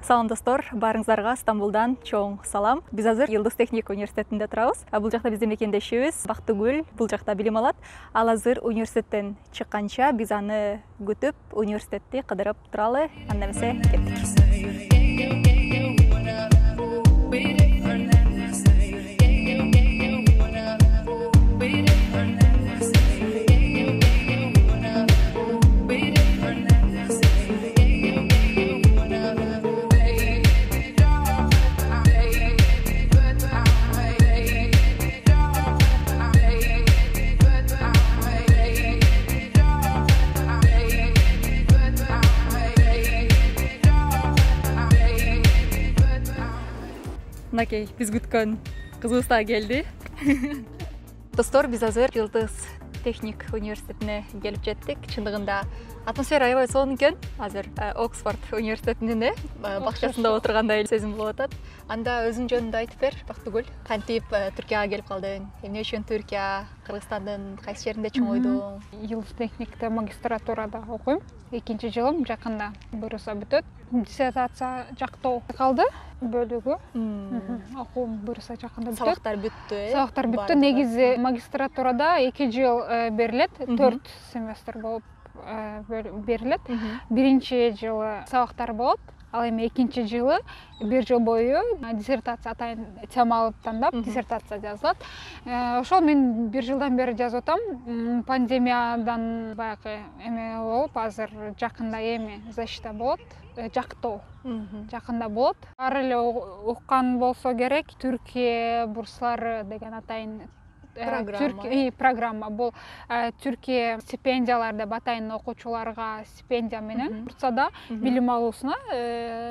Салам достор, барыңыздарга Стамбулдан чоң салам. Биз азыр Йылдыз техник университетинде турабыз. Бул жакта биздин мекендешибиз Бактыгүл бул жакта билим алат. Ал азыр университеттен чыкканча биз аны күтүп, университетти кыдырып туралы. Анда эмесе кеттик. Мынакей, биз күткөн кызыбыз да келди. Достор, биз азыр Йылдыз техник университетине келип жеттик. Чындыгында атмосфера аябай сонун экен. Азыр Оксфорд университетинин бакчасында отургандай сезим болуп атат. Анда өзүң жөнүндө айтып бер, Бактыгүл. Кантип Түркияга келип калдың? Эмне үчүн Түркия? Кыргызстандын кайсы жеринде чоңойдуң? Йылдыз техникте магистратурада окуйм. Экинчи жылым жакында буюрса бүтөт. Диссертация жактоо калды бөлүгү. Окуум буюрса жакында бүтөт. Сабактар бүттү, Сабактар бүттү. Негизи магистратурада 2 жыл берилет, 4 семестр болуп берилет. Биринчи жылы сабактар болот. Ал эми экинчи жылы 1 жыл бою диссертация атайын тема алып тандап диссертация жазылат. Ошол мен 1 жылдан бери жазып атам. Пандемиядан баягы эме болуп, азыр жакында эми защита болот. Жактоо жакында болот. Ар эле уккан болсо керек, Түркия бурслары деген атайын программа. Бул Түркия стипендиялар деп атайын окуучуларга стипендия менен Турцияда билим алуусуна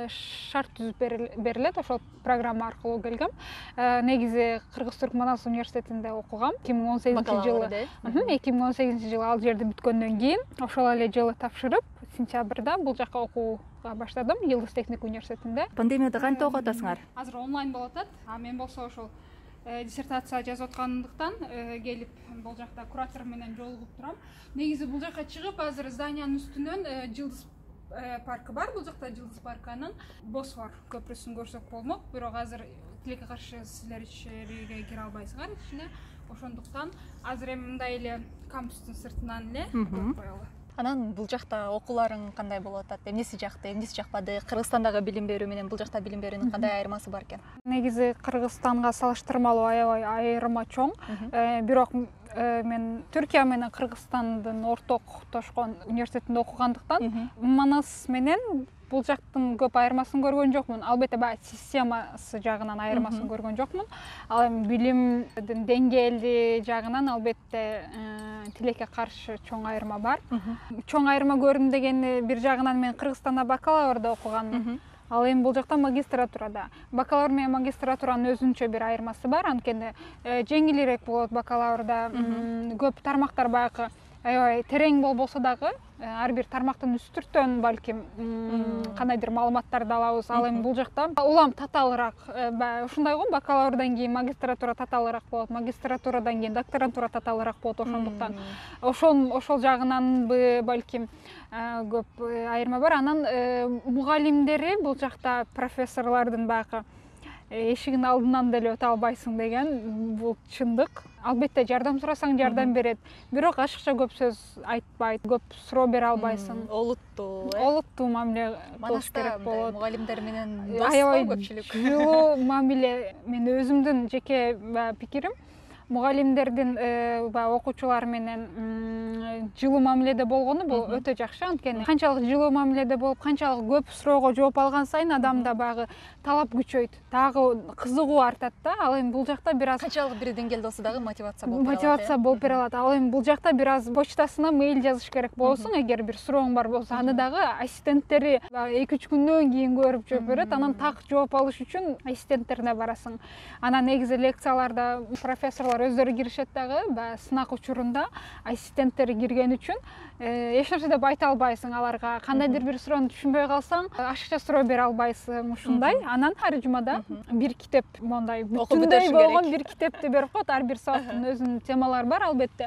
шарт түзүп берилет. Ошол программа аркылуу келгем. Негизи Кыргыз-Түркманас университетинде окугам. 2018 жылы. 2018 жылы ал жерди бүткөндөн кийин ошол эле жылы тапшырып, сентябрда бул жака окууга баштадым Йылдыз техник университетинде. Пандемияда кантип окуп атасыңар? Азыр онлайн болуп атат. Мен болсо ошол диссертация жазып аткандыктан келип бул жакта куратор менен жолугуп турам. Негизи бул жака чыгып, азыр зданиянын үстүнөн Жылдыз паркы бар. Бул жакта Жылдыз паркынын Босфор көпүрөсүн көрсөк болмок. Бирок азыр тилекке каршы силер ичериге кире албайсыңар ичине. Ошондуктан азыр эми мындай эле кампустун сыртынан эле көрүп коелу. Анан бул жакта окууларың кандай болуп атат? Эмнеси жакты, эмнеси жакпады? Кыргызстандагы билим берүү менен бул жакта билим берүүнүн кандай айырмасы бар экен? Негизи Кыргызстанга салыштырмалуу аябай айырма чоң. Бирок мен Түркия менен Кыргызстандын ортоктошкон университетинде окугандыктан Манас менен бул жактын көп айырмасын көргөн жокмун. Албетте баягы системасы жагынан айырмасын көргөн жокмун. Ал эми билимдин деңгээли жагынан албетте тилекке каршы чоң айырма бар. Чоң айырма көрдүм дегени бир жагынан мен Кыргызстанда бакалаврда окуганмын. Ал эми бул жакта магистратурада. Бакалавр менен магистратуранын өзүнчө бир айырмасы бар. Анткени жеңилирээк болот бакалаврда. Көп тармактар баягы аябай терең болбосо дагы ар бир тармактын үстүртөн балким кандайдыр маалыматтарды алабыз. Ал эми бул жакта улам татаалыраак, ушундай го, бакалаврдан кийин магистратура татаалыраак болот, магистратурадан кийин докторантура татаалыраак болот. Ошондуктан ошол жагынан балким көп айырма бар. Анан мугалимдери бул жакта профессорлордун баягы эшигин алдынан деле өтө албайсың деген бул чындык. Албетте жардам сурасаң жардам берет. Бирок ашыкча көп сөз айтпайт, көп суроо бере албайсың. Олуттуу мамиле кылыш керек болот. Мугалимдер менен дос көпчүлүк. Жылуу мамиле, мен өзүмдүн жеке пикирим, мугалимдердин окуучулар менен жылуу мамиледе болгону бул өтө жакшы. Анткени канчалык жылуу мамиледе болуп, канчалык көп суроого жооп алган сайын адамда баягы талап күчөйт, дагы кызыгуу артат да. Ал эми бул жакта бир аз канчалык бир деңгээлде болсо дагы мотивация болуп берет. Мотивация болуп бере алат. Ал эми бул жакта бир аз почтасына мейл жазыш керек болсоң, эгер бир сурооң бар болсо, аны дагы ассистенттери 2-3 күндөн кийин көрүп жооп берет. Анан так жооп алыш үчүн ассистенттерине барасың. Анан негизи лекцияларда профессорлор өздөрү киришет дагы, сынак учурунда ассистенттери кирген үчүн эч нерсе деп айта албайсың аларга. Кандайдыр бир суроону түшүнбөй калсаң, ашыкча суроо бере албайсың ушундай. Анан ар жумада бир китеп мондай бүтүндөй болгон бир китепти берип коет. Ар бир сабактын өзүнүн темалары бар албетте.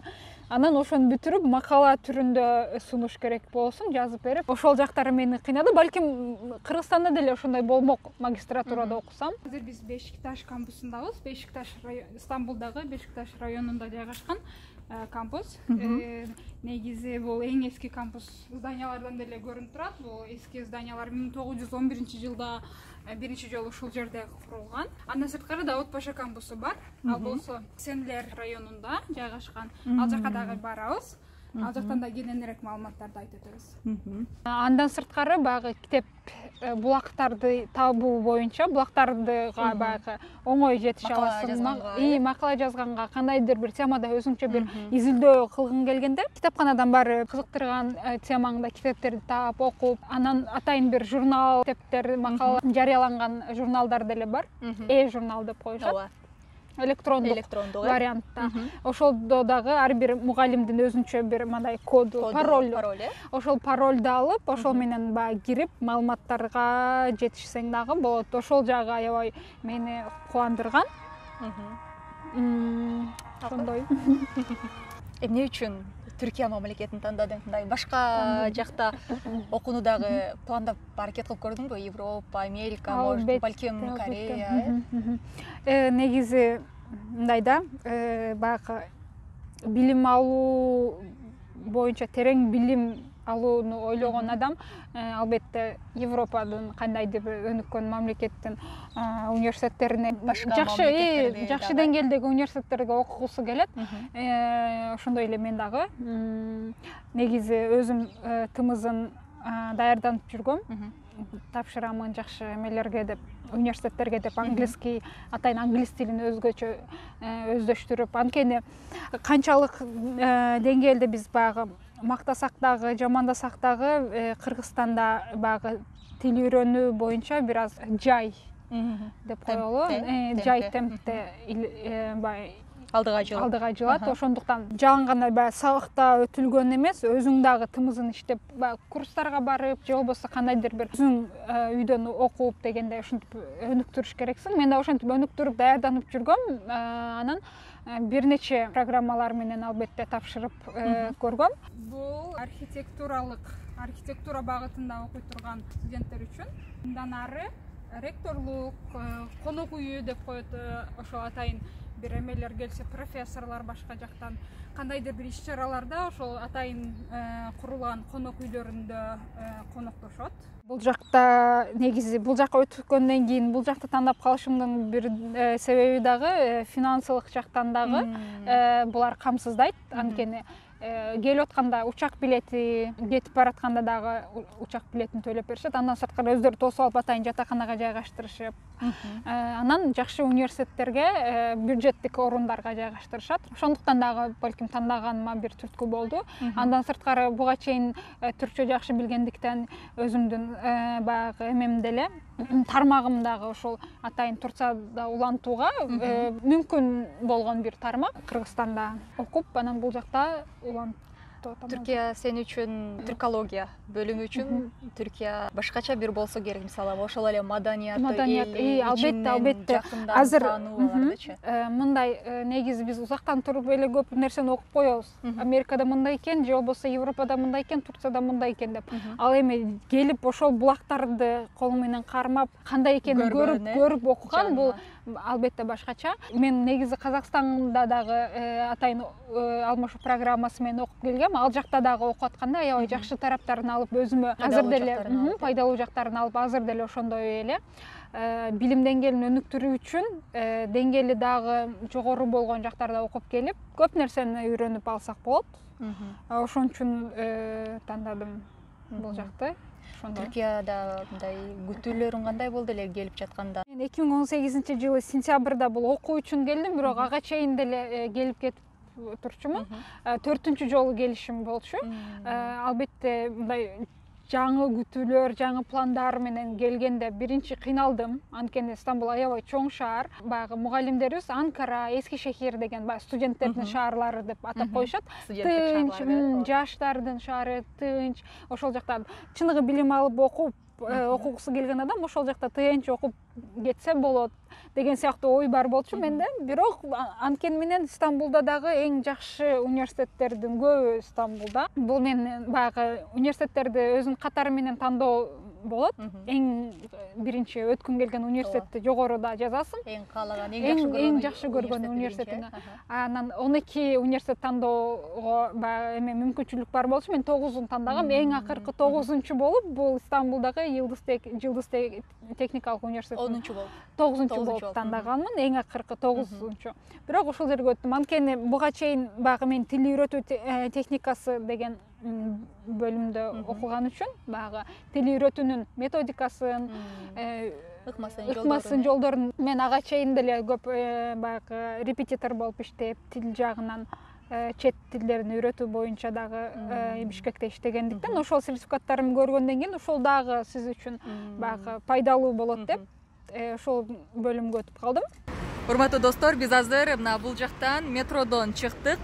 анан ошону бүтүрүп макала түрүндө сунуш керек болсун, жазып берип, ошол жактары мени кыйнады. Балким Кыргызстанда деле ошондой болмок, магистратурада окусам. Азыр биз Бешикташ кампусундабыз. Бешикташ Стамбулдагы Бешикташ районунда жайгашкан кампус. Негизи бул эң эски кампус, зданиялардан деле көрүнүп турат. Бул эски зданиялар 1911-жылда биринчи жолу ушул жерде курулган. Андан сырткары Давыт Паша кампусу бар. Ал болсо Сенлер районунда жайгашкан. Ал жака дагы барабыз. Ал жактан да кененирээк маалыматтарды айтып өтөбүз. Андан сырткары баягы китеп булактарды табуу боюнча, булактардыга баягы оңой жетише аласың. Макала жазганга, кандайдыр бир темада өзүңчө бир изилдөө кылгың келгенде, китепканадан барып, кызыктырган темаңда китептерди таап, окуп, анан атайын бир журнал, китептер, макала жарыяланган журналдар деле бар. Журнал деп коюшат. Электрондук вариантта. Ошолдо дагы ар бир мугалимдин өзүнчө бир мындай коду, пароль. Ошол парольду алып, ошол менен баягы кирип, маалыматтарга жетишсең дагы болот. Ошол жагы аябай мени кубандырган. Ошондой. Эмне үчүн Түркия мамлекетин тандадың? Мындай башка жакта окууну дагы пландап аракет кылып көрдүңбү? Европа, Америка, балким Корея? Негизи мындай да, баягы билим алуу боюнча терең билим алууну ойлогон адам албетте Европадын кандайдыр бир өнүккөн мамлекеттин университеттерине, жакшы деңгээлдеги университеттерге окугусу келет. Ошондой эле мен дагы негизи өзүм тымызын даярданып жүргөм. Тапшырамын жакшы эмелерге деп, университеттерге деп, английский, атайын англис тилин өзгөчө өздөштүрүп, анткени канчалык деңгээлде биз баягы мактасак дагы, жамандасак дагы Кыргызстанда баягы тил үйрөнүү боюнча бир аз жай деп коелу. Жай темпте алдыга жылат. Ошондуктан жалган баягы сабакта өтүлгөн эмес, өзүң дагы тымызын иштеп, баягы курстарга барып, же болбосо кандайдыр бир өзүң үйдөн окуп дегенде ушинтип өнүктүрүш керексиң. Мен да ошентип өнүктүрүп даярданып жүргөм. Анан бир нече программалар менен албетте тапшырып көргөм. Бул архитектура багытында окуй турган студенттер үчүн мындан ары ректорлук, конок үйү деп коет, ошол атайын бир эмелер келсе, профессорлор башка жактан кандайдыр бир иш-чараларда ошол атайын курулган конок үйлөрүндө коноктошот. Бул жакта негизи бул жакка өткөндөн кийин бул жакты тандап калышымдын бир себеби дагы финансылык жактан дагы булар камсыздайт. Анткени келип атканда учак билети, кетип баратканда дагы учак билетин төлөп беришет. Андан сырткары өздөрү тосуп алып атайын жатаканага жайгаштырышып, анан жакшы университеттерге, бюджеттик орундарга жайгаштырышат. Ошондуктан дагы балким тандаганыма бир түрткү болду. Андан сырткары буга чейин түркчө жакшы билгендиктен өзүмдүн баягы эмем деле, тармагым дагы ошол атайын Турцияда улантууга мүмкүн болгон бир тармак. Кыргызстанда окуп, анан бул жакта улантып. Түркия сен үчүн, түркология бөлүмү үчүн Түркия башкача бир болсо керек, мисалы ошол эле маданияты, албетте. Азыр мындай негизи биз узактан туруп эле көп нерсени окуп коебуз. Америкада мындай экен, же болбосо Европада мындай экен, Турцияда мындай экен деп. Ал эми келип ошол булактарды колу менен кармап, кандай экенин көрүп окуган, бул албетте башкача. Мен негизи Казакстанда дагы атайын алмашуу программасы менен окуп келгем. Ал жакта дагы окуп атканда аябай жакшы тараптарын алып, өзүмө азыр деле пайдалуу жактарын алып, азыр деле ошондой эле билим деңгээлин өнүктүрүү үчүн деңгээли дагы жогору болгон жактарда окуп келип, көп нерсени үйрөнүп алсак болот. Ошон үчүн тандадым бул жакты. Түркияда мындай күтүүлөрүң кандай болду эле келип жатканда? Мен 2018-жылы сентябрда бул окуу үчүн келдим, бирок ага чейин деле келип кетип турчумун. 4-үнчү жолу келишим болчу. Албетте мындай жаңы күтүүлөр, жаңы пландар менен келгенде биринчи кыйналдым. Анткени Стамбул аябай чоң шаар. Баягы мугалимдерибиз Анкара, Эски-Шехир деген студенттердин шаарлары деп атап коюшат. Тынч, жаштардын шаары, тынч. Ошол жакта чыныгы билим алып окуп, окугусу келген адам ошол жакта тыянч окуп кетсе болот деген сыяктуу ой бар болчу менде. Бирок анткени менен Стамбулда дагы эң жакшы университеттердин көбү Стамбулда. Бул мен баягы университеттерди өзүнүн катары менен тандоо болот. Эң биринчи өткүң келген университетти жогоруда жазасың. Эң каалаган, эң жакшы көргөн университетине. Анан 12 университет тандоого баягы эме мүмкүнчүлүк бар болчу. Мен 9-ун тандагам. Эң акыркы 9-унчу болуп, бул Стамбулдагы Жылдыз техникалык университет. 10-чу болуп. 9-чу болуп тандаганмын, эң акыркы 9-чу. Бирок ошол жерге өттүм. Анткени буга чейин баягы мен тил үйрөтүү техникасы деген бөлүмдө окуган үчүн баягы тил үйрөтүүнүн методикасын, ыкмасын, жолдорун мен ага чейин деле көп баягы репетитор болуп иштеп, тил жагынан чет тилдерин үйрөтүү боюнча дагы Бишкекте иштегендиктен ошол сертификаттарымды көргөндөн кийин ошол дагы сиз үчүн баягы пайдалуу болот деп ошол бөлүмгө өтүп калдым. Урматтуу достор, биз азыр мына бул жактан метродон чыктык.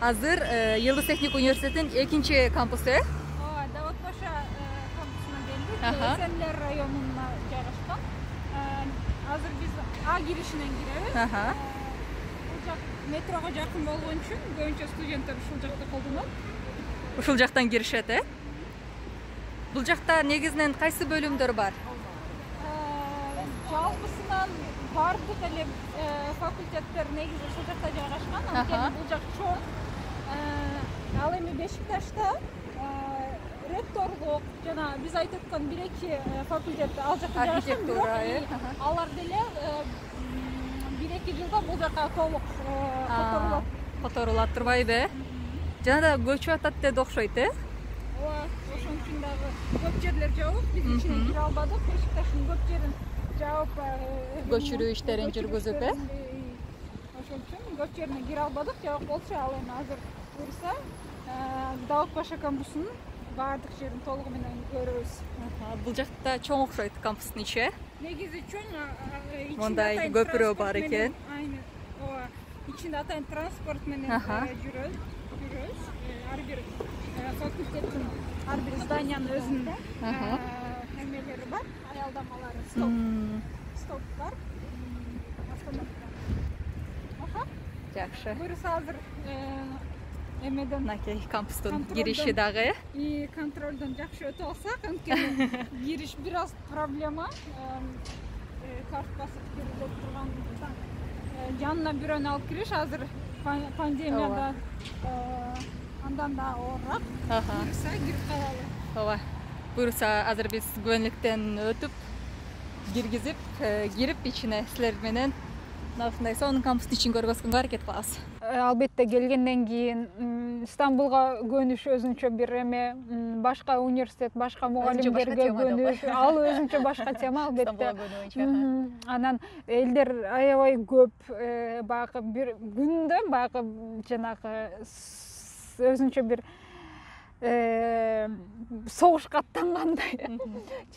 Азыр Yıldız Teknik Üniversiteti'nin 2-нчи кампусы. Ооба, Давутпаша кампусуна келдик. Эсенлер районуна жайгашкан. Азыр биз А киришинен киребиз. Бул жак метрого жакын болгон үчүн көбүнчө студенттер ушул жакта колдонот. Ушул жактан киришет, Бул жакта негизинен кайсы бөлүмдөр бар? Жалпысынан бардык эле факультеттер негизи ушул жакта жайгашкан. Анткени бул жак чоң. Ал эми Бешикташта ректорлук жана биз айтып аткан 1-2 факультет ал жакта жайгашкан. Бирок алар деле 1-2 жылда бул жака толук которулат турбайбы? Жана да көчүп атат деди окшойт, Ооба, ошон үчүн дагы көп жерлер жабык, биз ичине кире албадык. Бешикташтын көп жерин жаап көчүрүү иштерин жүргүзүп, Ошон үчүн көп жерине кире албадык. Жабык болчу, ал эми азыр буюрса Давутпаша кампусунун баардык жерин толугу менен көрөбүз. Бул жакта чоң окшойт кампустун ичи. Негизи чоң, Мондай көпүрө бар экен. Айнын. Ооба, ичинде атайын транспорт менен жүрөбүз. Ар бир факультеттин ар бир зданиянын өзүнүн эмелери бар, аялдамалары, стоп бар. Жакшы. Буюрса азыр эмеден Накей кампустун кириши дагы. И контролдон жакшы өтүп алсак, анткени кириш бир аз проблема. Карт басып кирилип тургандыктан жанына бирөөнү алып кириш азыр пандемияда андан да оорураак. Буюрса кирип калалы. Ооба. Буюрса азыр биз күбөнлүктөн өтүп, кирип ичине силер менен ушундай сонун кампустун ичин көргөзгөнгө аракет кылабыз. Албетте келгенден кийин Стамбулга көнүш өзүнчө бир эме, башка университет, башка мугалимдерге көнүш, ал өзүнчө башка тема албетте. Анан элдер аябай көп, баягы бир күндө баягы жанагы өзүнчө бир согушка аттангандай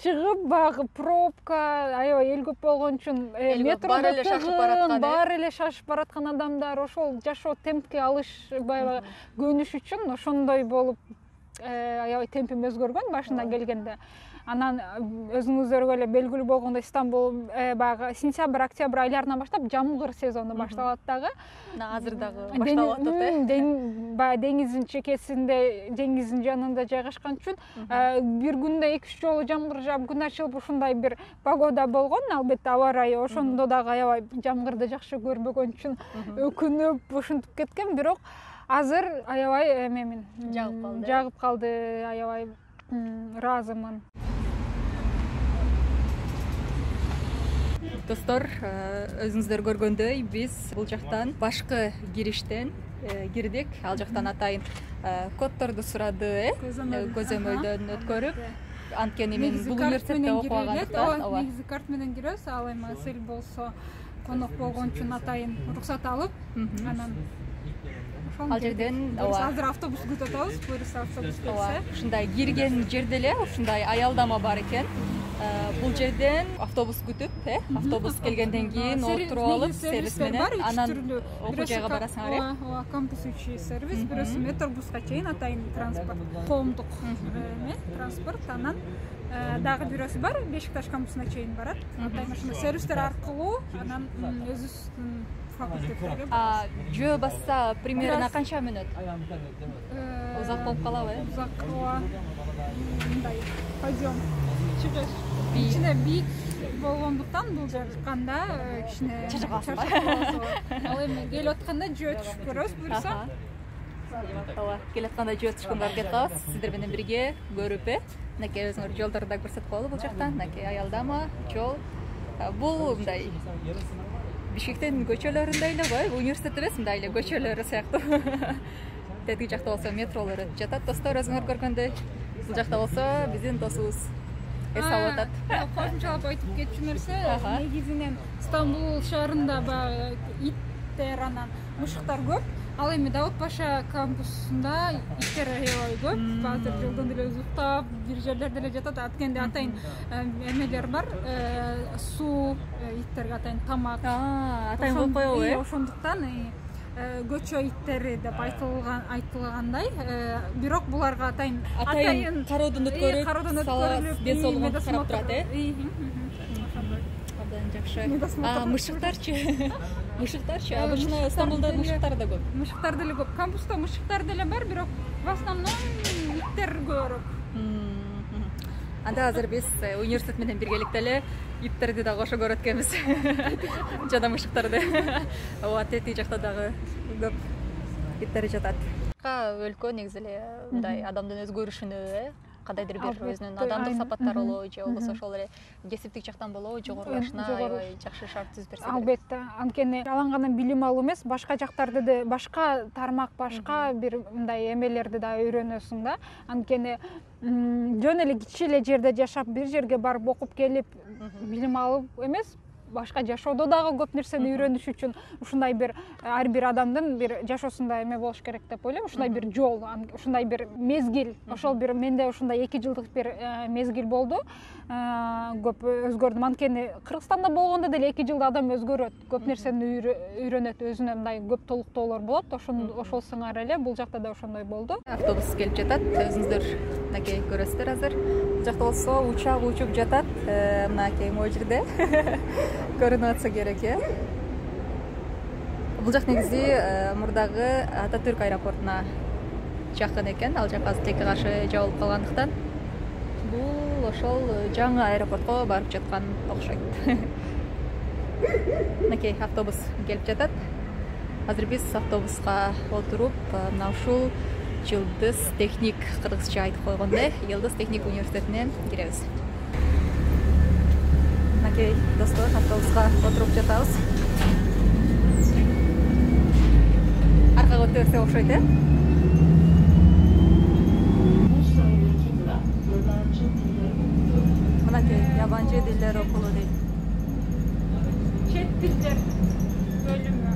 чыгып, баягы пробка, аябай эл көп болгон үчүн метродо баары эле шашып бараткан адамдар ошол жашоо темпке алышпай көнүш үчүн ошондой болуп аябай темпим өзгөргөн башында келгенде. Анан өзүңүздөргө эле белгилүү болгондой Стамбул баягы сентябрь, октябрь айларынан баштап жамгыр сезону башталат дагы. Азыр дагы башталып атат, Баягы деңиздин чекесинде, деңиздин жанында жайгашкан үчүн бир күндө 2-3 жолу жамгыр жаап, күн ачылып ушундай бир погода болгон. Албетте аба ырайы ошондо дагы аябай жамгырды жакшы көрбөгөн үчүн өкүнүп ушинтип кеткен. Бирок азыр аябай эмемин жагып калды, аябай ыраазымын. Достор, өзүңүздөр көргөндөй биз бул жактан башкы кириштен кирдик. Ал жактан атайын коддорду сурады, көзөмөлдөн өткөрүп. Анткени мен бул университетте окугандыктан, негизи карт менен киребиз. Ал эми сел болсо конок болгон үчүн атайын уруксат алып, анан ал жерден азыр автобус күтүп атабыз. Буюрса автобус келсе. Ушундай кирген жерде эле ушундай аялдама бар экен. Бул жерден автобус күтүп, автобус келгенден кийин отуруп алып, сервис менен анан окуу жайга барасың, Ооба, кампус ичи сервис, бирөөсү метробуска чейин атайын транспорт, коомдук эме транспорт, анан дагы бирөөсү бар, Бешикташ кампусуна чейин барат. Атайын ошондой сервистер аркылуу анан өзүбүздүн факультеттерге. Жөө басса примерно канча мүнөт? Узак болуп калабы? Узак кала. Мындай подъем чыгыш. Ичине бийик болгондуктан бул жакканда кичине чачак. Ал эми келип атканда жөө түшүп көрөбүз буюрса. Ооба, келип атканда жөө түшкөнгө аракет кылабыз. Сиздер менен бирге көрүп, мынакей өзүңөр жолдорду да көрсөтүп коелу бул жактан. Мынакей аялдама жол. Бул мындай Бишкектин көчөлөрүндөй эле го, университет эмес, мындай эле көчөлөрү сыяктуу. Тетиги жакта болсо метролор өтүп жатат. Достор, өзүңөр көргөндөй, бул жакта болсо биздин досубуз эс алып атат. Кошумчалап айтып кетчү нерсе, негизинен Стамбул шаарында баягы иттер анан мышыктар көп. Ал эми Давыт Паша кампусунда иттер аябай көп. Азыр жолдон деле уктап, бир жерлерде эле жатат. Аткенде атайын эмелер бар. Суу иттерге атайын тамак. Атайын коюп коебу, ошондуктан көчө иттери деп айтылгандай, бирок буларга атайын кароодон өткөрүп, ден соолугун карап турат, Абдан жакшы. Мышыктарчы? Мышыктарчы? Обычно Стамбулда мышыктар да көп. Мышыктар деле көп. Кампуста мышыктар деле бар, бирок в основном иттер көбүрөөк. Анда азыр биз университет менен биргеликте эле иттерди да кошо көрөт экенбиз. Жана мышыктарды. Ооба, тетиги жакта дагы көп иттер жатат. Өлкө негизи эле мындай адамдын өзгөрүшүнө, кандайдыр бир өзүнүн адамдык сапаттары болобу, же болбосо ошол эле кесиптик жактан болобу, жогорулашына аябай жакшы шарт түзүп берсе. Албетте, анткени жалаң гана билим алуу эмес, башка жактарды да, башка тармак, башка бир мындай эмелерди да үйрөнөсүң да. Анткени жөн эле кичи эле жерде жашап, бир жерге барып окуп келип, билим алып эмес, башка жашоодо дагы көп нерсени үйрөнүш үчүн ушундай бир ар бир адамдын бир жашоосунда эме болуш керек деп ойлойм. Ушундай бир жол, ушундай бир мезгил. Ошол бир менде ушундай 2 жылдык бир мезгил болду. Көп өзгөрдүм. Анткени Кыргызстанда болгондо деле 2 жылда адам өзгөрөт. Көп нерсени үйрөнөт, өзүнө мындай көп толуктоолор болот. Ошол сыңар эле бул жакта да ошондой болду. Автобус келип жатат. Өзүңүздөр мынакей көрөсүздөр азыр. Бул жакта болсо учак учуп жатат. Мынакей могу жерде. Көрүнүп атса керек, Бул жак негизи мурдагы Ататүрк аэропортуна жакын экен. Ал жак азыр тилекке каршы жабылып калгандыктан бул ошол жаңы аэропортко барып жаткан окшойт. Мынакей автобус келип жатат. Азыр биз автобуска отуруп, мына ушул Жылдыз техник, кыргызча айтып койгондой, Жылдыз техник университетине киребиз. Мынакей достор, автобуска отуруп жатабыз. Аркага өтө окшойт, Мынакей ябанчы тилдер окулу дейт. Чет тилдер бөлүмү.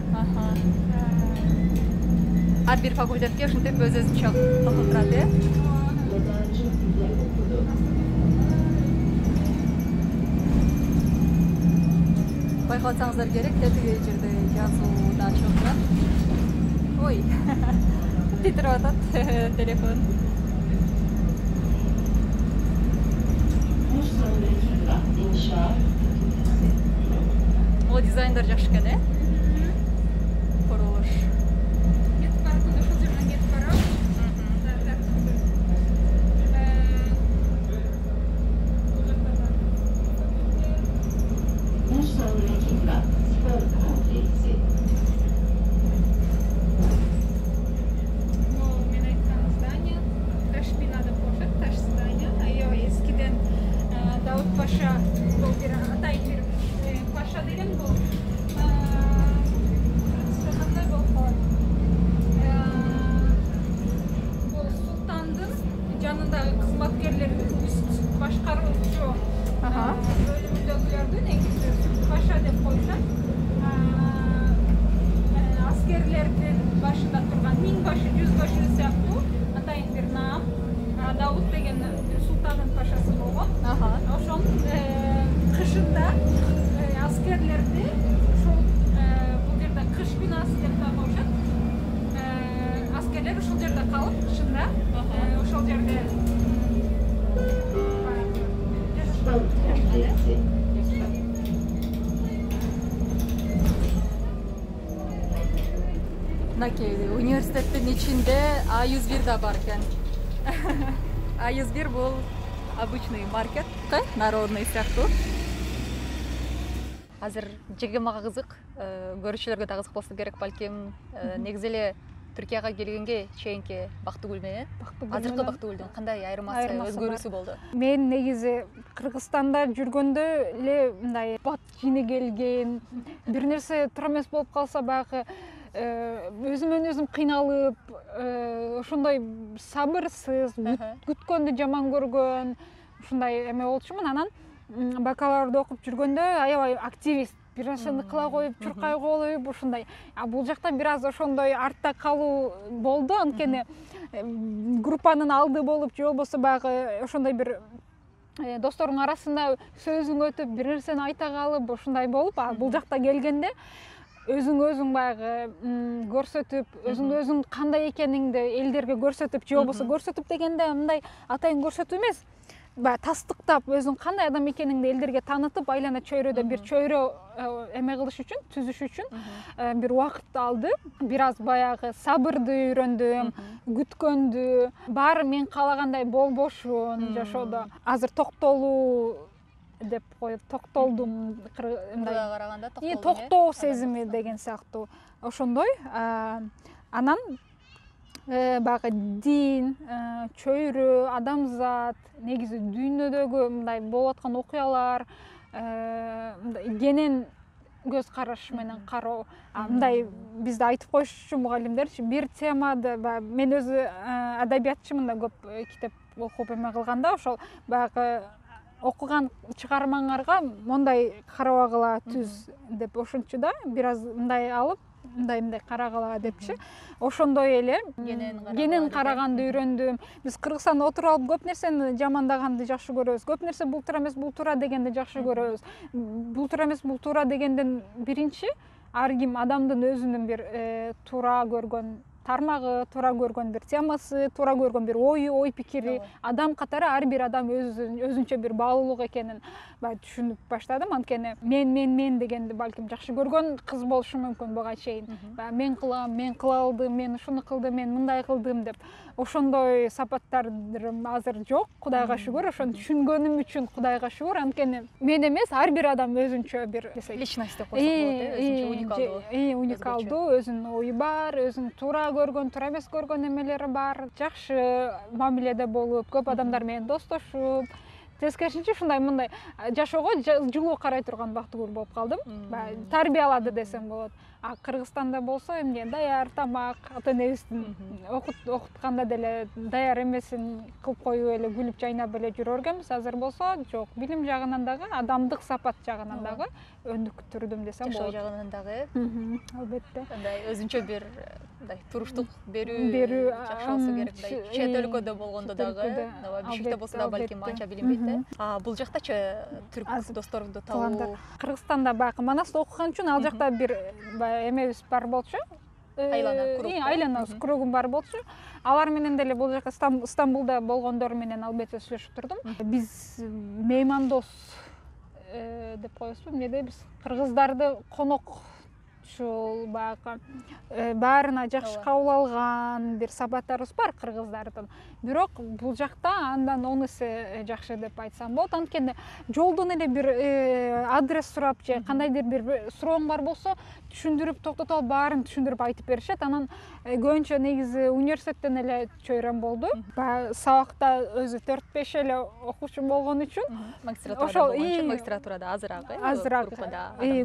Ар бир факультетке ушинтип өз-өзүнчө окуп турат, Байкасаңыздар керек, тетиги жерде жазуу да чыгып турат. Ой, титирип атат телефон. О, дизайндар жакшы экен, Курулуш. Кетип барып, ошол жерден кетип барабыз. Мен айткан здание, таш бина деп коюшат, таш здание. Аябай эскиден Давыт Паша бул бир атайын бир Паша деген бул мынакей университеттин ичинде A101 да бар экен. A101 бул обычный маркет, народный сыяктуу. Азыр жеге мага кызык, көрүүчүлөргө да кызык болсо керек балким. Негизи эле Түркияга келгенге чейинки Бактыгүл менен азыркы Бактыгүлдүн кандай айырмасы, өзгөрүүсү болду? Мен негизи Кыргызстанда жүргөндө эле мындай бат жини келген, бир нерсе туура эмес болуп калса баягы өзүмөн өзүм кыйналып, ошондой сабырсыз, күткөндү жаман көргөн, ушундай эме болчумун. Анан бакалаврды окуп жүргөндө аябай активист, бир нерсени кыла коюп, чуркай коюп, ушундай. Бул жакта бир аз ошондой артта калуу болду, анткени группанын алды болуп, же болбосо баягы ошондой бир достордун арасында сөзүң өтүп, бир нерсени айта калып, ушундай болуп, бул жакта келгенде өзүң баягы көрсөтүп, өзүң кандай экениңди элдерге көрсөтүп, же болбосо көрсөтүп дегенде мындай атайын көрсөтүү эмес, тастыктап, өзүң кандай адам экениңди элдерге таанытып, айлана чөйрөдө бир чөйрө эме кылыш үчүн, түзүш үчүн бир убакыт алды. Бир аз баягы сабырды үйрөндүм, күткөндү, баары мен каалагандай болбошун жашоодо. Азыр токтолуу деп коюп, токтолдум, мындай караганда токтоо сезими деген сыяктуу. Ошондой. Анан баягы дин, чөйрө, адамзат, негизи дүйнөдөгү мындай болуп аткан окуялар, кенен көз караш менен кароо. Мындай бизде айтып коюшчу мугалимдерчи, бир темада мен өзү адабиятчымын да, көп китеп окуп эме кылганда, ошол баягы окуган чыгармаңарга мондай карабагыла түз деп ошончу да, бир аз мындай алып, мындай карагыла депчи. Ошондой эле кенен караганды үйрөндүм. Биз Кыргызстанда отуруп алып көп нерсени жамандаганды жакшы көрөбүз. Көп нерсе бул туура эмес, бул туура дегенди жакшы көрөбүз. Бул туура эмес, бул туура дегенден биринчи ар ким адамдын өзүнүн бир туура көргөн тармагы, туура көргөн бир темасы, туура көргөн бир ой пикири, адам катары ар бир адам өзүнчө бир баалуулук экенин түшүнүп баштадым. Анткени мен дегенди балким жакшы көргөн кыз болушу мүмкүн буга чейин. Мен кылам, мен кыла алдым, мен ушуну кылдым, мен мындай кылдым деп. Ошондой сапаттарым азыр жок, Кудайга шүгүр. Ошону түшүнгөнүм үчүн Кудайга шүгүр. Анткени мен эмес, ар бир адам өзүнчө бир личность деп койсок болот, өзүнчө уникалдуу, өзүнүн ою бар, өзүнүн туура көргөн, туура эмес көргөн эмелери бар. Жакшы мамиледе болуп, көп адамдар менен достошуп, тескерисинче ушундай мындай жашоого жылуу карай турган Бактыгүл болуп калдым. Тарбиялады десем болот. Кыргызстанда болсо эмне даяр тамак, ата-энебиздин окутканда деле даяр эмесин кылып коюп эле күлүп жайнап эле жүрө бергенбиз. Азыр болсо жок, билим жагынан дагы, адамдык сапат жагынан дагы өнүктүрдүм десем болот. Жашоо жагынан дагы, албетте. Андай өзүнчө бир туруштук берүү жакшы болсо керек. Чет өлкөдө болгондо дагы, бишикте болсо да балким анча билинбейт да. Бул жактачы түрк досторду табуу? Кыргызстанда баягы Манаста окуган үчүн ал жакта бир эмебиз бар болчу. Айлана кругум бар болчу. Алар менен деле бул жака Стамбулда болгондор менен албетте сүйлөшүп турдум. Биз меймандос деп коебузбу, эмнеде биз кыргыздарды конок ушул баягы баарына жакшы кабыл алган бир сапаттарыбыз бар кыргыздардын. Бирок бул жакта андан 10 эсе жакшы деп айтсам болот. Анткени жолдон эле бир адрес сурап же кандайдыр бир сурооң бар болсо, түшүндүрүп, токтотуп алып баарын түшүндүрүп айтып беришет. Анан көбүнчө негизи университеттен эле чөйрөм болду. Сабакта өзү 4-5 эле окуучу болгон үчүн магистратурада азыраак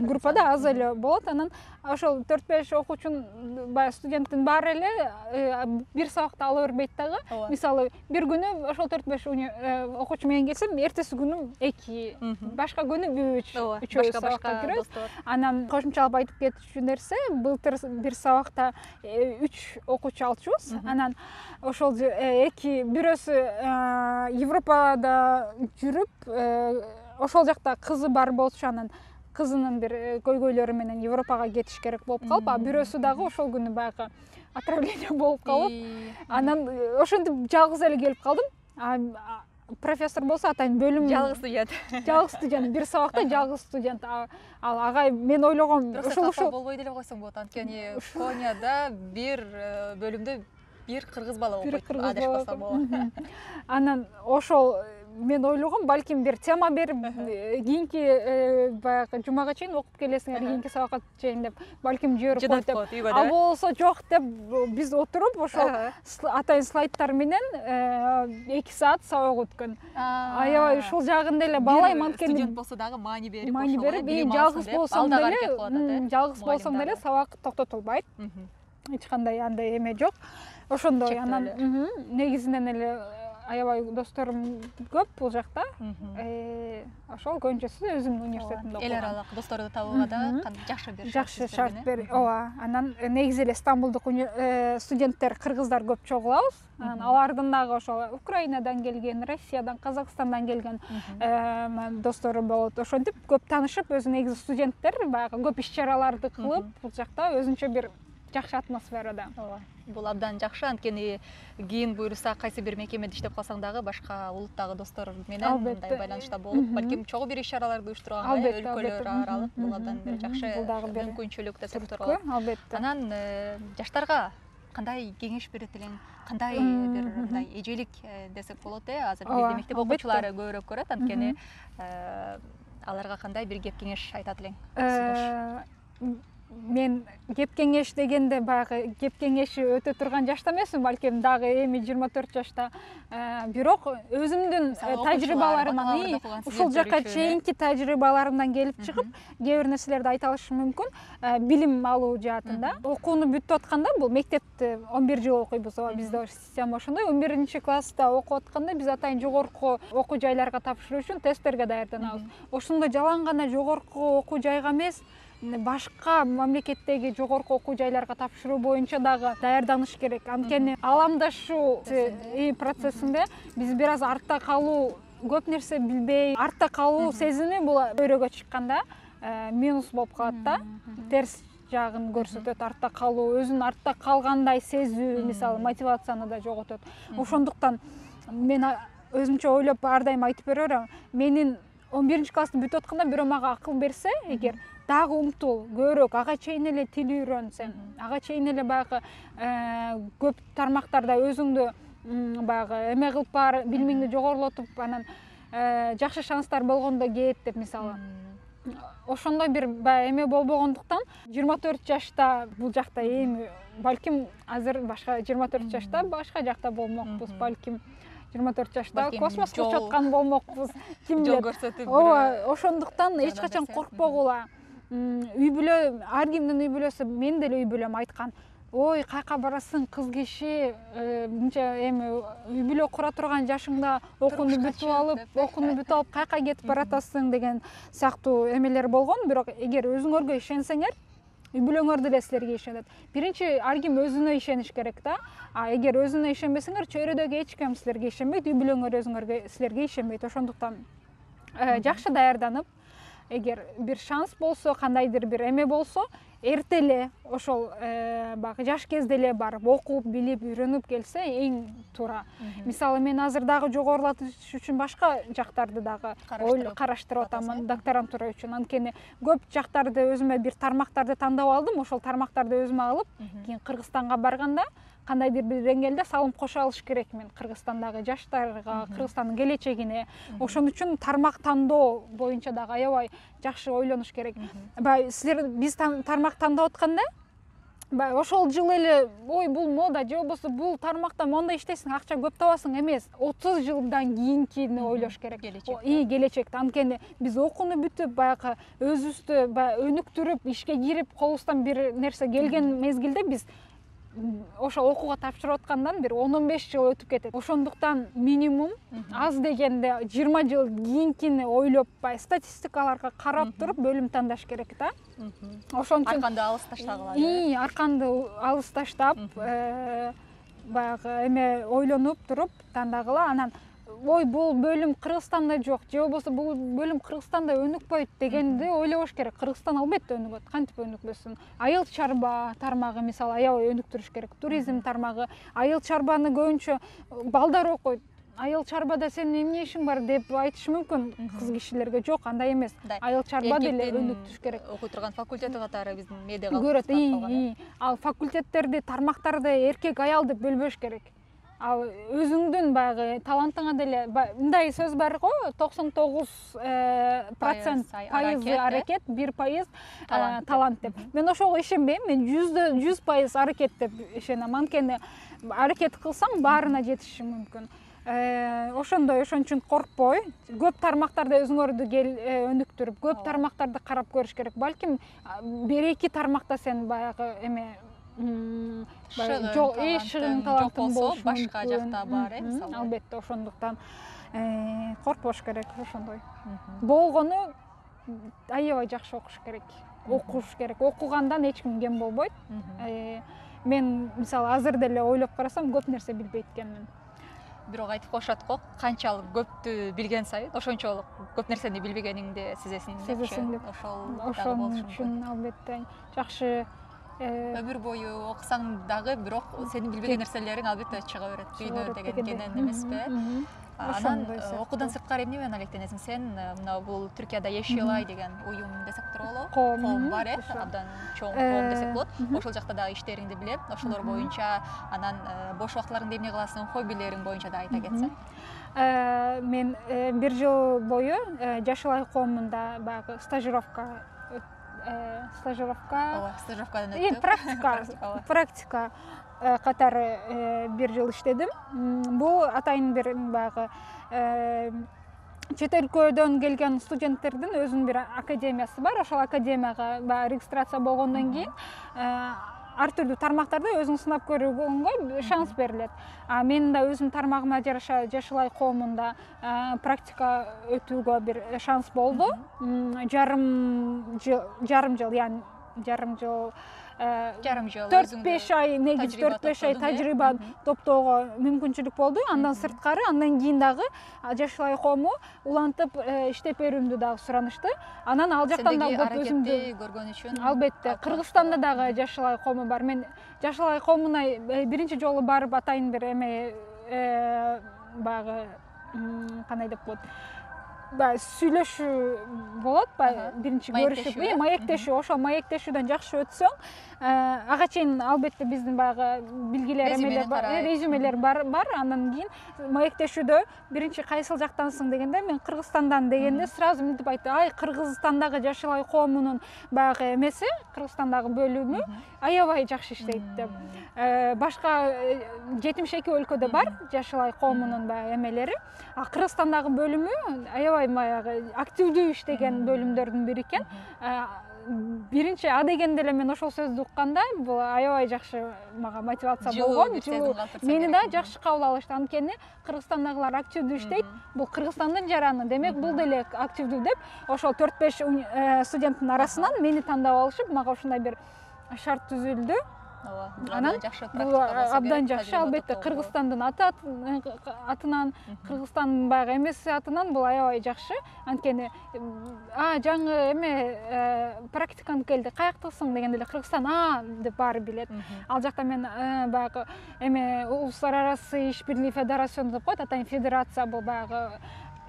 группада аз эле болот. Анан ошол 4-5 окуучунун баягы студенттин баары эле бир сабакта ала бербейт дагы. Мисалы, бир күнү ошол 4-5 окуучу менен келсем, эртеси күнү 2, башка күнү 3 сабакка киребиз. Анан кошумчалап айтып кетчү нерсе, былтыр бир сабакта 3 окуучу алчубуз. Анан ошол бирөөсү Европада жүрүп, ошол жакта кызы бар болчу. Анан кызынын бир көйгөйлөрү менен Европага кетиш керек болуп калып, бирөөсү дагы ошол күнү баягы отравление болуп калып, анан ошентип жалгыз эле келип калдым. профессор болсо атайын бөлүм жалгыз студент бир сабакта жалгыз студент. Ал агай мен ойлогом ушул болбой деле койсоң болот. Анткени Конияда бир бөлүмдө бир кыргыз бала окуйт, адашпасам болот. Анан ошол мен ойлогом балким бир тема берип кийинки баягы жумага чейин окуп келесиңер, кийинки сабакка чейин деп балким жиберип коет деп. А болсо жок деп биз отуруп ошол атайын слайдтар менен 2 саат сабак өткөн. Аябай ушул жагын деле баалайм, анткени студент болсо дагы маани берип жалгыз болсоң деле сабак токтотулбайт. Эч кандай андай эме жок. Ошондой анан негизинен эле аябай досторум көп бул жакта. Ошол көбүнчөсү өзүмдүн университетимде окуган. Эл аралык досторду табууга да жакшы шарт бер. Ооба. Анан негизи эле Стамбулдук студенттер кыргыздар көп чогулабыз. Анан алардын дагы ошол Украинадан келген, Россиядан, Казакстандан келген достору болот. Ошентип көп таанышып, өзү негизи студенттер баягы көп иш-чараларды кылып, бул жакта өзүнчө бир жакшы атмосферада. Ооба. Бул абдан жакшы, анткени кийин буюрса кайсы бир мекемеде иштеп калсаң дагы башка улуттагы достор менен мындай байланышта болуп, балким чогуу бир иш-чараларды уюштурганга өлкөлөр аралык бул абдан бир жакшы мүмкүнчүлүк деп турган. Албетте. Анан жаштарга кандай кеңеш берет элең? Кандай бир мындай эжелик десек болот азыр бизде мектеп окуучулары көбүрөөк көрөт, анткени аларга кандай бир кеп кеңеш айтат элең? Мен кеп кеңеш дегенде баягы кеп кеңеши өтө турган жашта эмесмин, балким дагы эми 24 жашта. Бирок өзүмдүн тажрыйбаларымдан, ушул жакка чейинки тажрыйбаларымдан келип чыгып, кээ бир нерселерди айта алышым мүмкүн. Билим алуу жаатында. Окууну бүтүп атканда, бул мектепти 11 жыл окуйбуз, бизде система ошондой. 11-класста окуп атканда биз атайын жогорку окуу жайларга тапшыруу үчүн тесттерге даярданабыз. Ошондо жалаң гана жогорку окуу жайга эмес, башка мамлекеттеги жогорку окуу жайларга тапшыруу боюнча дагы даярданыш керек. Анткени аламдашуу процессинде биз бир аз артта калуу, көп нерсе билбей, артта калуу сезими бул өрөөгө чыкканда минус болуп калат да. Терс жагын көрсөтөт, артта калуу, өзүн артта калгандай сезүү, мисалы мотивацияны да жоготот. Ошондуктан мен өзүмчө ойлоп ар дайым айтып берем, менин 11-классты бүтүп атканда бирөө мага акыл берсе, эгер дагы умтул, көбүрөөк ага чейин эле тил үйрөнсөң, ага чейин эле баягы көп тармактарда өзүңдү баягы эме кылып бар, билимиңди жогорулотуп, анан жакшы шанстар болгондо кет деп мисалы. Ошондой бир эме болбогондуктан 24 жашта бул жакта эми балким азыр башка 24 жашта башка жакта болмокпуз, балким 24 жашта космоско учаткан болмокпуз. Ким билет. Ооба, ошондуктан эч качан коркпогула. Үй бүлө, ар кимдин үй бүлөсү, мен деле үй бүлөм айткан, ой, кайка барасың, кыз киши, мынча эми үй бүлө кура турган жашыңда окууну бүтүп алып, кайка кетип баратасың деген сыяктуу эмелер болгон. Бирок эгер өзүңөргө ишенсеңер, үй бүлөңөр деле силерге ишенет. Биринчи ар ким өзүнө ишениш керек да. А эгер өзүнө ишенбесеңер, чөйрөдөгү эч ким силерге ишенбейт, үй бүлөңөр силерге ишенбейт. Ошондуктан жакшы даярданып, эгер бир шанс болсо, кандайдыр бир эме болсо, эрте эле ошол баягы жаш кезде эле барып окуп, билип, үйрөнүп келсе эң туура. Мисалы мен азыр дагы жогорулатыш үчүн башка жактарды дагы караштырып атам, докторантура үчүн. Анткени көп жактарды өзүмө бир тармактарды тандап алдым, ошол тармактарды өзүмө алып, кийин Кыргызстанга барганда кандайдыр бир деңгээлде салым кошо алыш керекмин Кыргызстандагы жаштарга, Кыргызстандын келечегине. Ошон үчүн тармак тандоо боюнча дагы аябай жакшы ойлонуш керек. Силер биз тармак тандап атканда, ошол жылы эле, ой, бул мода, же болбосо бул тармакта монда иштейсиң, акча көп табасың эмес. 30 жылдан кийинкини ойлош керек. Келечекти. Анткени биз окууну бүтүп, баягы өзүбүздү өнүктүрүп, ишке кирип, колубуздан бир нерсе келген мезгилде биз ошо окууга тапшырып аткандан бир 10-15 жыл өтүп кетет. Ошондуктан минимум аз дегенде 20 жыл кийинкини ойлоп, статистикаларга карап туруп бөлүм тандаш керек да. Ошон үчүн арканды алыс таштагыла. Арканды алыс таштап, баягы эме ойлонуп туруп тандагыла. Анан ой, бул бөлүм Кыргызстанда жок, же болбосо бул бөлүм Кыргызстанда өнүкпөйт дегенди ойлобош керек. Кыргызстан албетте өнүгөт, кантип өнүкпөсүн. Айыл чарба тармагы мисалы аябай өнүктүрүш керек. Туризм тармагы, айыл чарбаны көбүнчө балдар окуйт. айыл чарбада сенин эмне ишиң бар деп айтышы мүмкүн кыз кишилерге. Жок, андай эмес. Айыл чарба деле өнүктүш керек. Окуй турган факультети катары биздин медиага көрөт. Ал факультеттерди, тармактарды эркек аял деп бөлбөш керек. Ал өзүңдүн баягы талантыңа деле мындай сөз бар го, 99% пайызы аракет, 1% талант деп. Мен ошого ишенбейм. Мен 100% аракет деп ишенем. Анткени аракет кылсаң баарына жетишиң мүмкүн. Ошондой, ошон үчүн коркпой, көп тармактарды өзүңөрдү өнүктүрүп, көп тармактарды карап көрүш керек. Балким бир эки тармакта сен баягы эме шыгын талантың болушу башка жакта бар, мисалы. Албетте, ошондуктан коркпош керек ошондой. Болгону аябай жакшы окуш керек. Окуш керек. Окугандан эч ким кем болбойт. Мен мисалы азыр деле ойлоп карасам көп нерсе билбейт экенмин. Бирок айтып коюшат го, канчалык көптү билген сайын ошончолук көп нерсени билбегениңди сезесиң деп. Ошон үчүн албетте жакшы өмүр бою окусаң дагы бирок сенин билбеген нерселериң албетте чыга берет. Үйдө деген кенен эмеспи? Анан окуудан сырткары эмне менен алектенесиң? Сен мына бул Түркияда Yeşilay деген уюм десек болот. Коом бар, абдан чоң коом десек болот. Ошол жакта дагы иштериңди билем. Ошолор боюнча анан бош убактыларыңда эмне кыласың? Хоббилериң боюнча да айта кетсең. Мен 1 жыл бою Yeşilay коомунда баягы стажировкадан өттүм. Практика катары 1 жыл иштедим. Бул атайын бир баягы чет өлкөдөн келген студенттердин өзүнүн бир академиясы бар. Ошол академияга регистрация болгондон кийин ар түрдүү тармактарда өзүң сынап көрүүгө шанс берилет. Менин да өзүмдүн тармагыма жараша Yeşilay коомунда практика өтүүгө бир шанс болду. Жарым жыл, яны жарым жыл 4-5 ай, негиз 4-5 ай тажрыйба топтоого мүмкүнчүлүк болду. Андан сырткары, андан кийин дагы Yeşilay коому улантып иштеп берүүмдү дагы суранышты. Анан ал жактан да көп өзүмдү көргөн үчүн. Албетте, Кыргызстанда дагы Yeşilay коому бар. Мен Yeşilay коомуна биринчи жолу барып атайын бир эме баягы кандай деп болот? Сүйлөшүү болот, биринчи көрүшүп, маектешүү, ошол маектешүүдөн жакшы өтсөң, ага чейин албетте биздин баягы билгилер, эмелер бар, резюмелер бар, андан кийин маектешүүдө биринчи кайсыл жактансың дегенде, мен Кыргызстандан дегенде сразу мынтип айтты: "Ай, Кыргызстандагы Yeşilay коомунун баягы эмеси, Кыргызстандагы бөлүмү аябай жакшы иштейт" деп. Башка 72 өлкөдө бар Yeşilay коомунун баягы эмелери, а Кыргызстандагы бөлүмү аябай баягы активдүү иштеген бөлүмдөрдүн бири экен. Биринчи дегенде эле мен ошол сөздү укканда, бул аябай жакшы мага мотивация болгон. Мени да жакшы кабыл алышты. Анткени Кыргызстандагылар активдүү иштейт. Бул Кыргызстандын жараны. Демек, бул деле активдүү деп, ошол 4-5 студенттин арасынан мени тандап алышып, мага ушундай бир шарт түзүлдү. Анан бул абдан жакшы, албетте Кыргызстандын атынан, Кыргызстандын баягы эмеси атынан бул аябай жакшы. Анткени жаңы эме практикант келди, каяктасың дегенде эле Кыргызстан деп баары билет. Ал жакта мен баягы эме улуттар арасы иш бирлиги федерацион деп коет, атайын федерация, бул баягы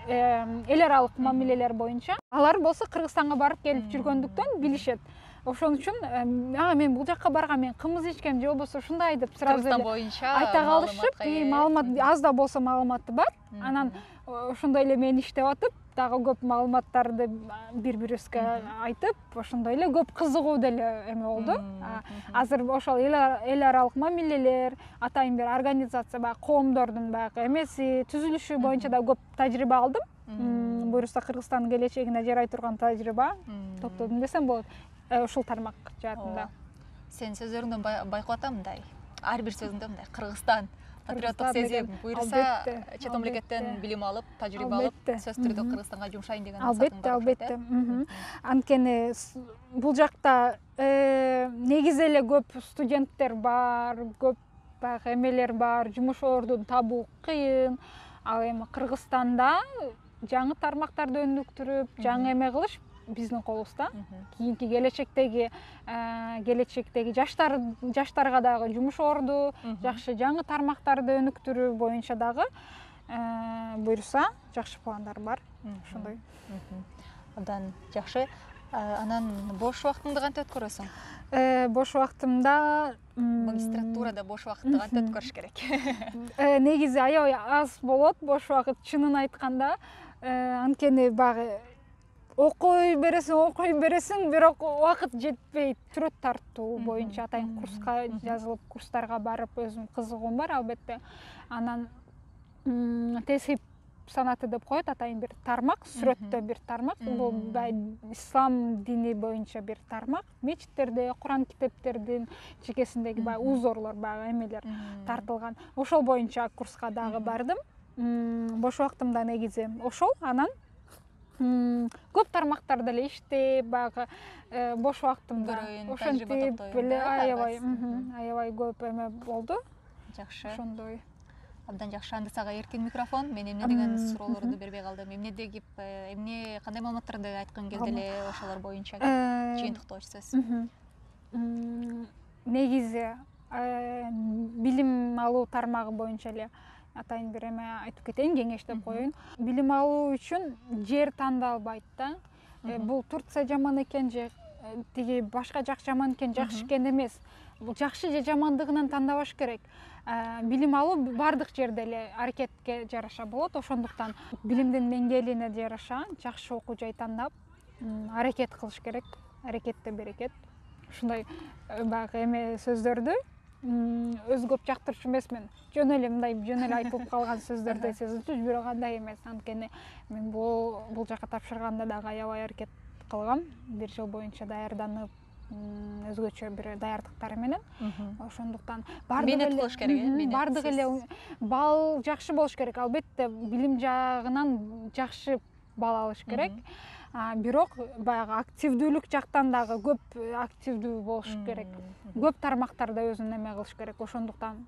эл аралык мамилелер боюнча. Алар болсо Кыргызстанга барып келип жүргөндүктөн билишет. Ошон үчүн мен бул жакка баргам, мен кымыз ичкем же болбосо ушундай деп сразу айта калышып, маалымат аз да болсо маалыматы бар. Анан ошондой эле мен иштеп атып, дагы көп маалыматтарды бири-бирибизге айтып, ошондой эле көп кызыгуу деле эме болду. Азыр ошол эл аралык мамилелер, атайын бир организация, баягы коомдордун баягы эмеси түзүлүшү боюнча да көп тажрыйба алдым. Буюрса Кыргызстандын келечегине жарай турган тажрыйба топтодум десем болот. Ушул тармак жаатында. Сен сөздөрүңдөн байкап атам мындай. Ар бир сөзүңдө мындай Кыргызстан патриоттук сезим, буюрса чет мамлекеттен билим алып, тажрыйба алып, сөз түрдө Кыргызстанга жумшайын деген максатың бар. Албетте. Анткени бул жакта негизи эле көп студенттер бар, көп баягы эмелер бар, жумуш ордун табуу кыйын. Ал эми Кыргызстанда жаңы тармактарды өнүктүрүп, жаңы эме кылыш биздин колубузда. Кийинки келечектеги жаштарга дагы жумуш орду, жакшы жаңы тармактарды өнүктүрүү боюнча дагы буйруса жакшы пландар бар. Ошондой. Абдан жакшы. Анан бош убактыңды кантип өткөрөсүң? Бош убактымда магистратурада бош убакытты кантип өткөрүш керек? Негизи аябай аз болот бош убакыт, чынын айтканда. Анткени багы окуй бересиң, бирок убакыт жетпейт. Түрөт тартуу боюнча атайын курска жазылып, курстарга барып өзүм кызыгуум бар албетте. Анан тесип санаты деп коет, атайын бир тармак, сүрөттө бир тармак. Бул ислам дини боюнча бир тармак. Мечиттерде, Куран китептердин чекесиндеги баягы узорлор, баягы эмелер тартылган. Ошол боюнча курска дагы бардым. Бош убактымда негизи ошол. Анан көп тармактарда эле иштеп, баягы бош убактымда ошентип эле аябай көп эме болду. Жакшы. Ошондой. Абдан жакшы. Анда сага эркин микрофон. Мен эмне деген суроолорду бербей калдым. Эмне деп, эмне кандай маалыматтарды айткың келди эле ошолор боюнча жыйынтыктооч сөз. Негизи билим алуу тармагы боюнча эле атайын бир эме айтып кетейин, кеңеш деп коеюн. Билим алуу үчүн жер тандалбайт да. Бул Турция жаман экен же тиги башка жак жаман экен, жакшы экен эмес. Бул жакшы же жамандыгынан тандабаш керек. Билим алуу бардык жерде эле аракетке жараша болот. Ошондуктан билимдин деңгээлине жараша жакшы окуу жай тандап аракет кылыш керек. Аракетте берекет. Ушундай баягы эме сөздөрдү өз көп жактырчу эмесмин. Жөн эле айтылып калган сөздөрдү сезинчү, бирок андай эмес. Анткени мен бул жака тапшырганда дагы аябай аракет кылгам. Бир жыл боюнча даярданып, өзгөчө бир даярдыктар менен. Ошондуктан бардык эле бал жакшы болуш керек. Албетте билим жагынан жакшы бал алыш керек. Бирок баягы активдүүлүк жактан дагы көп активдүү болуш керек. Көп тармактарда өзүн эме кылыш керек. Ошондуктан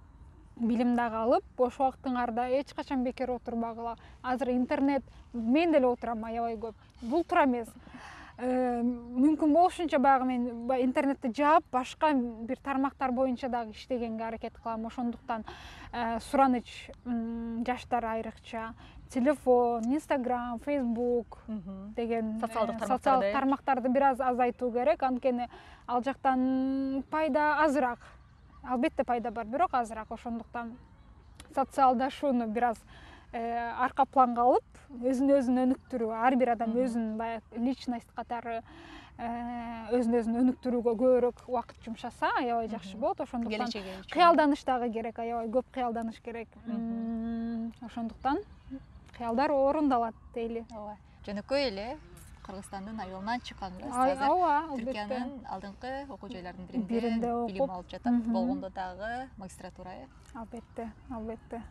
билим дагы алып, бош убактыңарда эч качан бекер отурбагыла. Азыр интернет, мен деле отурам аябай көп. Бул туура эмес. Мүмкүн болушунча баягы мен интернетти жаап, башка бир тармактар боюнча дагы иштегенге аракет кылам. Ошондуктан сураныч жаштар айрыкча телефон, Instagram, Facebook деген социалдык тармактарды бир аз азайтуу керек. Анткени ал жактан пайда азыраак. Албетте пайда бар, бирок азыраак. Ошондуктан социалдашууну бир аз арка планга алып, өзүн өнүктүрүү, ар бир адам өзүн баягы личность катары өзүн өнүктүрүүгө көбүрөөк убакыт жумшаса, аябай жакшы болот. Ошондуктан кыялданыш дагы керек, аябай көп кыялданыш керек. Ошондуктан кыялдар орундалат дейли. Ооба. Жөнөкөй эле Кыргызстандын айылынан чыкканга, Түркиянын алдыңкы окуу жайларынын биринде билим алып жатат. Болгондо дагы магистратура. Албетте.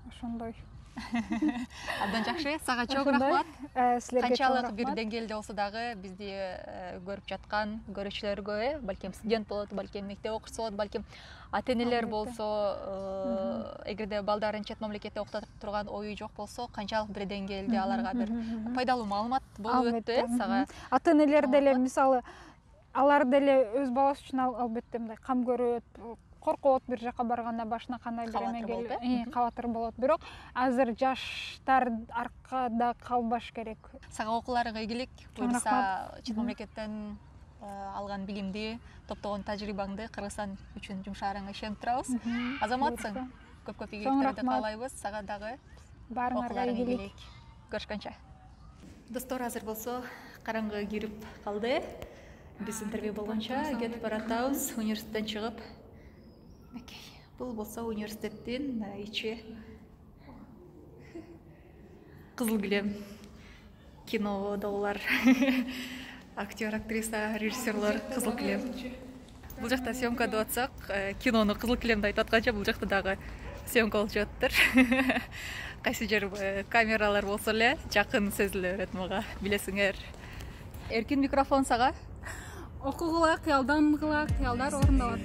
Ошондой. Абдан жакшы. Сага чоң рахмат. Канчалык бир деңгээлде болсо дагы бизди көрүп жаткан көрүүчүлөргө, балким студент болот, балким мектеп окуучусу болот, балким ата-энелер болсо, эгерде балдарын чет мамлекетте окутуп турган ою жок болсо, канчалык бир деңгээлде аларга бир пайдалуу маалымат болуп өттү. Сага ата-энелер деле мисалы алар деле өз баласы үчүн албетте мындай кам көрөт, коркот, бир жака барганда башына кандай бир эме келип, кабатыр болот. Бирок азыр жаштар аркада калбаш керек. Сага окууларыңа ийгилик. Буюрса чет мамлекеттен алган билимди, топтогон тажрыйбаңды Кыргызстан үчүн жумшаарыңа ишенип турабыз. Азаматсың. Көп ийгиликтерди каалайбыз. Сага дагы баарыңарга ийгилик. Көрүшкөнчө. Достор, азыр болсо караңгы кирип калды. Биз интервью болгончо кетип баратабыз университеттен чыгып. Бул болсо университеттин ичи. Кызыл килем. Кинодогулар. Актер, актриса, режиссерлор кызыл килем. Бул жакта съемка деп атсак, кинону кызыл килемди айтып атканча бул жакта дагы съемка болуп жатыптыр. Кайсы жер камералар болсо эле жакын сезиле берет мага, билесиңер. Эркин микрофон сага. Окугула, кыялдангыла, кыялдар орундалат.